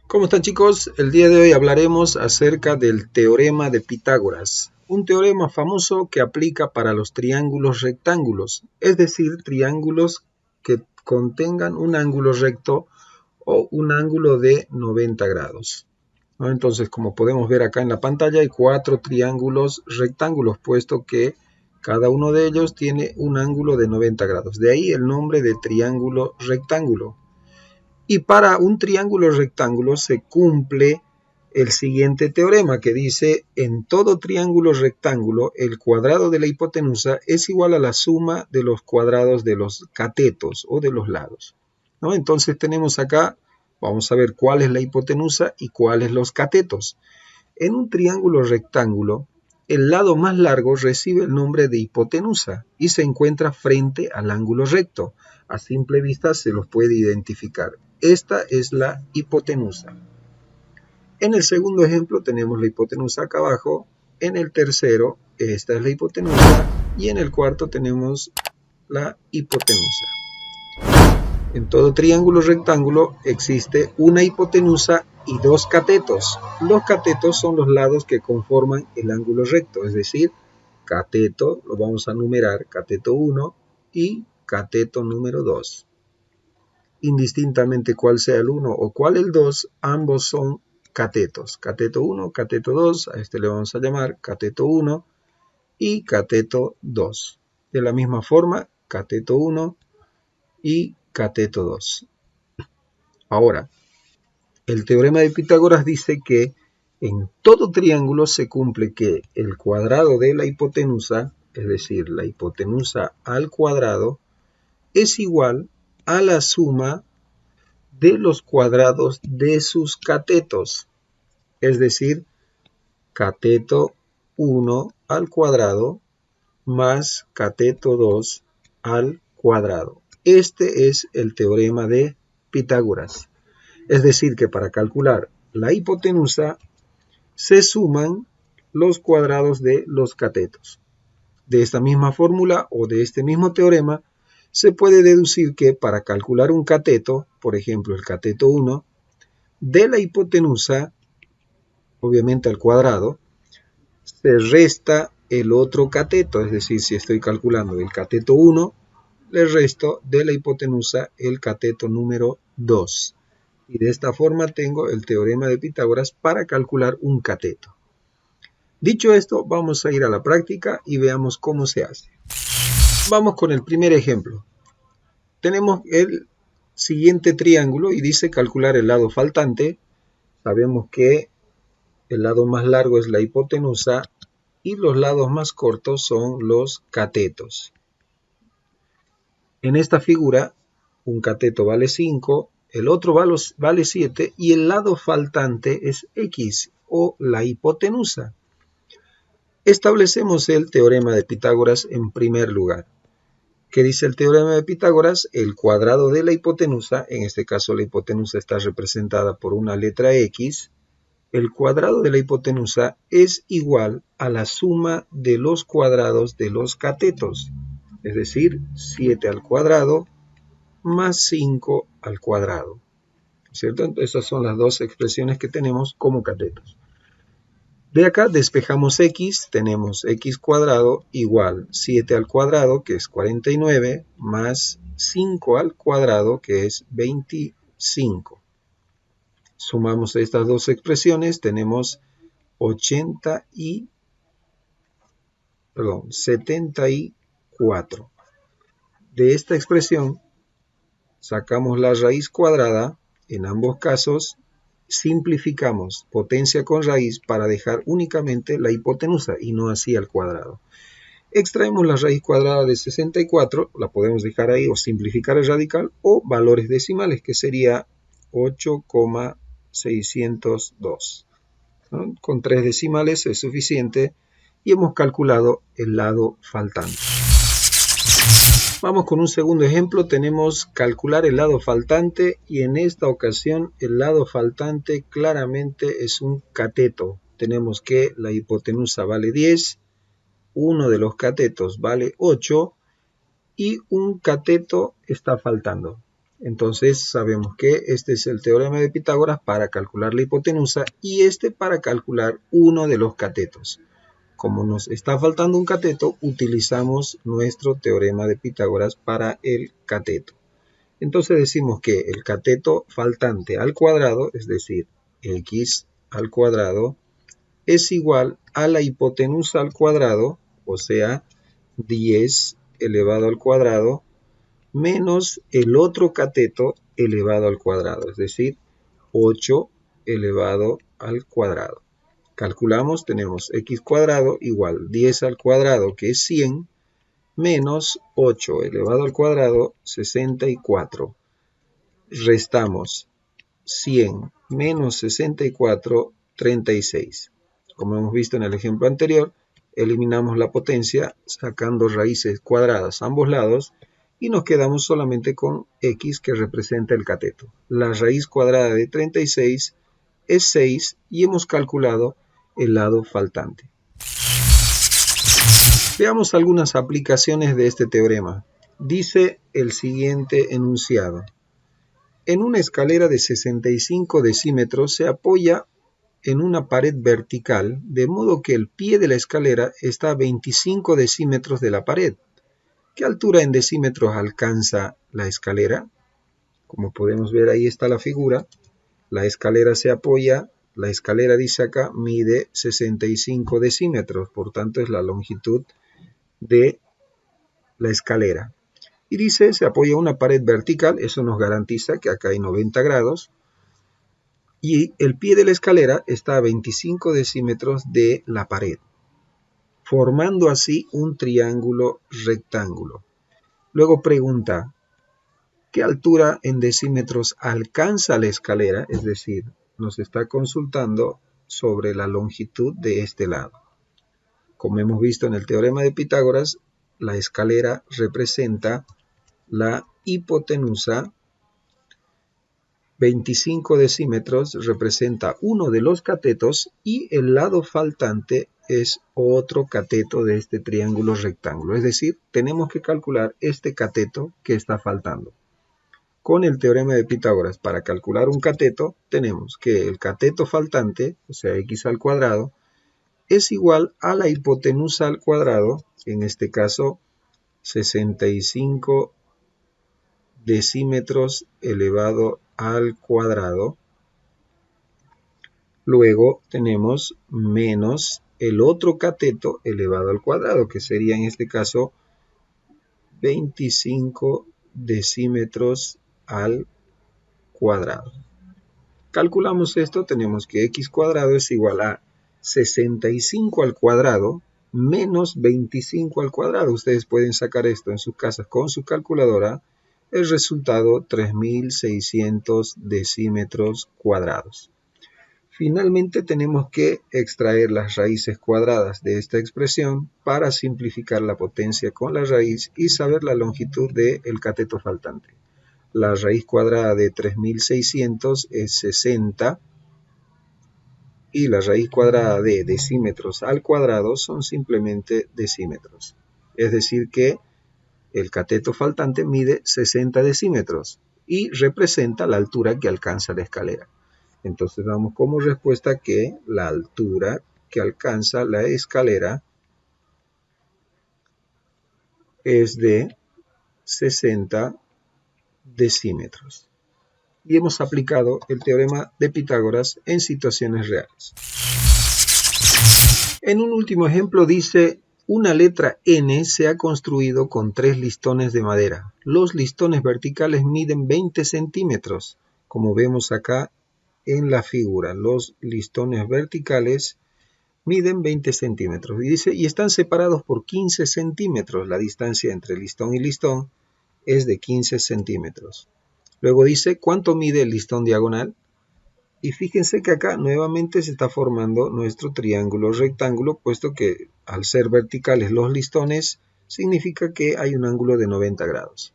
¿Cómo están, chicos? El día de hoy hablaremos acerca del teorema de Pitágoras, un teorema famoso que aplica para los triángulos rectángulos, es decir, triángulos que contengan un ángulo recto o un ángulo de 90 grados. ¿No? Entonces, como podemos ver acá en la pantalla, hay 4 triángulos rectángulos, puesto que cada uno de ellos tiene un ángulo de 90 grados. De ahí el nombre de triángulo rectángulo. Y para un triángulo rectángulo se cumple el siguiente teorema que dice: en todo triángulo rectángulo el cuadrado de la hipotenusa es igual a la suma de los cuadrados de los catetos o de los lados, ¿no? Entonces tenemos acá, vamos a ver cuál es la hipotenusa y cuáles los catetos. En un triángulo rectángulo, el lado más largo recibe el nombre de hipotenusa y se encuentra frente al ángulo recto. A simple vista se los puede identificar. Esta es la hipotenusa. En el segundo ejemplo tenemos la hipotenusa acá abajo. En el tercero, esta es la hipotenusa. Y en el cuarto tenemos la hipotenusa. En todo triángulo rectángulo existe una hipotenusa y dos catetos. Los catetos son los lados que conforman el ángulo recto, es decir, cateto, lo vamos a numerar, cateto 1 y cateto número 2. Indistintamente cuál sea el 1 o cuál el 2, ambos son catetos. Cateto 1, cateto 2, a este le vamos a llamar cateto 1 y cateto 2. De la misma forma, cateto 1 y cateto 2. Ahora, el teorema de Pitágoras dice que en todo triángulo se cumple que el cuadrado de la hipotenusa, es decir, la hipotenusa al cuadrado, es igual a la suma de los cuadrados de sus catetos, es decir, cateto 1 al cuadrado más cateto 2 al cuadrado. Este es el teorema de Pitágoras. Es decir, que para calcular la hipotenusa se suman los cuadrados de los catetos. De esta misma fórmula o de este mismo teorema se puede deducir que para calcular un cateto, por ejemplo el cateto 1, de la hipotenusa, obviamente al cuadrado, se resta el otro cateto, es decir, si estoy calculando el cateto 1, le resto de la hipotenusa el cateto número 2. Y de esta forma tengo el teorema de Pitágoras para calcular un cateto. Dicho esto, vamos a ir a la práctica y veamos cómo se hace. Vamos con el primer ejemplo. Tenemos el siguiente triángulo y dice calcular el lado faltante. Sabemos que el lado más largo es la hipotenusa y los lados más cortos son los catetos. En esta figura, un cateto vale 5, el otro vale 7 y el lado faltante es x o la hipotenusa. Establecemos el teorema de Pitágoras en primer lugar. ¿Qué dice el teorema de Pitágoras? El cuadrado de la hipotenusa, en este caso la hipotenusa está representada por una letra x, el cuadrado de la hipotenusa es igual a la suma de los cuadrados de los catetos, es decir, 7 al cuadrado más 5 al cuadrado, ¿cierto? Entonces, esas son las dos expresiones que tenemos como catetos. De acá despejamos x, tenemos x cuadrado igual 7 al cuadrado, que es 49, más 5 al cuadrado, que es 25. Sumamos estas dos expresiones, tenemos 74. De esta expresión sacamos la raíz cuadrada. En ambos casos simplificamos potencia con raíz para dejar únicamente la hipotenusa y no así al cuadrado. Extraemos la raíz cuadrada de 64, la podemos dejar ahí o simplificar el radical o valores decimales, que sería 8,602. ¿No? Con 3 decimales es suficiente y hemos calculado el lado faltante. Vamos con un segundo ejemplo. Tenemos calcular el lado faltante y en esta ocasión el lado faltante claramente es un cateto. Tenemos que la hipotenusa vale 10, uno de los catetos vale 8 y un cateto está faltando. Entonces sabemos que este es el teorema de Pitágoras para calcular la hipotenusa y este para calcular uno de los catetos. Como nos está faltando un cateto, utilizamos nuestro teorema de Pitágoras para el cateto. Entonces decimos que el cateto faltante al cuadrado, es decir, x al cuadrado, es igual a la hipotenusa al cuadrado, o sea, 10 elevado al cuadrado, menos el otro cateto elevado al cuadrado, es decir, 8 elevado al cuadrado. Calculamos, tenemos x cuadrado igual 10 al cuadrado, que es 100, menos 8 elevado al cuadrado, 64. Restamos 100 menos 64, 36. Como hemos visto en el ejemplo anterior, eliminamos la potencia sacando raíces cuadradas a ambos lados y nos quedamos solamente con x, que representa el cateto. La raíz cuadrada de 36 es 6 y hemos calculado el lado faltante. Veamos algunas aplicaciones de este teorema. Dice el siguiente enunciado. En una escalera de 65 decímetros se apoya en una pared vertical, de modo que el pie de la escalera está a 25 decímetros de la pared. ¿Qué altura en decímetros alcanza la escalera? Como podemos ver, ahí está la figura. La escalera se apoya, la escalera dice acá, mide 65 decímetros, por tanto es la longitud de la escalera. Y dice, se apoya una pared vertical, eso nos garantiza que acá hay 90 grados, y el pie de la escalera está a 25 decímetros de la pared, formando así un triángulo rectángulo. Luego pregunta, ¿qué altura en decímetros alcanza la escalera? Es decir, nos está consultando sobre la longitud de este lado. Como hemos visto en el teorema de Pitágoras, la escalera representa la hipotenusa, 25 decímetros representa uno de los catetos y el lado faltante es otro cateto de este triángulo rectángulo. Es decir, tenemos que calcular este cateto que está faltando. Con el teorema de Pitágoras, para calcular un cateto, tenemos que el cateto faltante, o sea, x al cuadrado, es igual a la hipotenusa al cuadrado, en este caso 65 decímetros elevado al cuadrado. Luego tenemos menos el otro cateto elevado al cuadrado, que sería en este caso 25 decímetros al cuadrado. Calculamos esto, tenemos que x cuadrado es igual a 65 al cuadrado menos 25 al cuadrado. Ustedes pueden sacar esto en sus casas con su calculadora. El resultado, 3600 decímetros cuadrados. Finalmente tenemos que extraer las raíces cuadradas de esta expresión para simplificar la potencia con la raíz y saber la longitud del cateto faltante. La raíz cuadrada de 3600 es 60 y la raíz cuadrada de decímetros al cuadrado son simplemente decímetros. Es decir que el cateto faltante mide 60 decímetros y representa la altura que alcanza la escalera. Entonces damos como respuesta que la altura que alcanza la escalera es de 60 decímetros. Y hemos aplicado el teorema de Pitágoras en situaciones reales. En un último ejemplo dice, una letra N se ha construido con 3 listones de madera. Los listones verticales miden 20 centímetros, como vemos acá en la figura. Los listones verticales miden 20 centímetros. Y dice, y están separados por 15 centímetros. La distancia entre listón y listón es de 15 centímetros. Luego dice, ¿cuánto mide el listón diagonal? Y fíjense que acá nuevamente se está formando nuestro triángulo rectángulo, puesto que al ser verticales los listones, significa que hay un ángulo de 90 grados.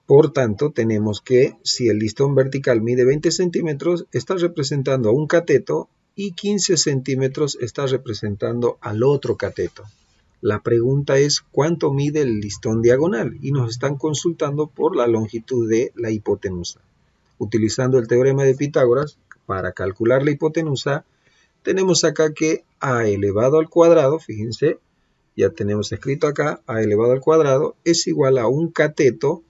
Por tanto, tenemos que si el listón vertical mide 20 centímetros, está representando a un cateto y 15 centímetros está representando al otro cateto. La pregunta es ¿cuánto mide el listón diagonal? Y nos están consultando por la longitud de la hipotenusa. Utilizando el teorema de Pitágoras, para calcular la hipotenusa, tenemos acá que a elevado al cuadrado, fíjense, ya tenemos escrito acá, a elevado al cuadrado es igual a un cateto,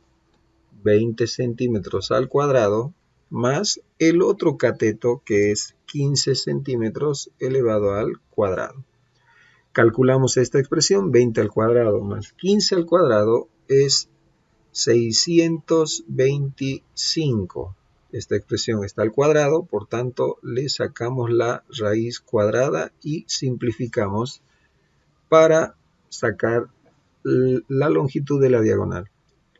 20 centímetros al cuadrado, más el otro cateto que es 15 centímetros elevado al cuadrado. Calculamos esta expresión, 20 al cuadrado más 15 al cuadrado es 625. Esta expresión está al cuadrado, por tanto le sacamos la raíz cuadrada y simplificamos para sacar la longitud de la diagonal.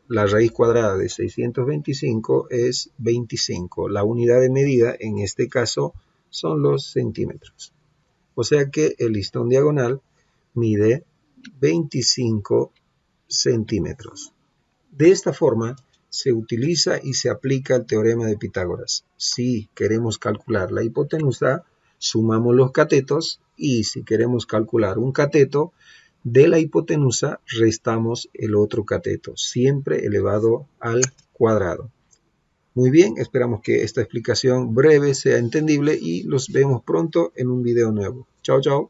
La raíz cuadrada de 625 es 25. La unidad de medida en este caso son los centímetros. O sea que el listón diagonal mide 25 centímetros. De esta forma se utiliza y se aplica el teorema de Pitágoras. Si queremos calcular la hipotenusa, sumamos los catetos y si queremos calcular un cateto, de la hipotenusa restamos el otro cateto, siempre elevado al cuadrado. Muy bien, esperamos que esta explicación breve sea entendible y los vemos pronto en un video nuevo. Chao, chao.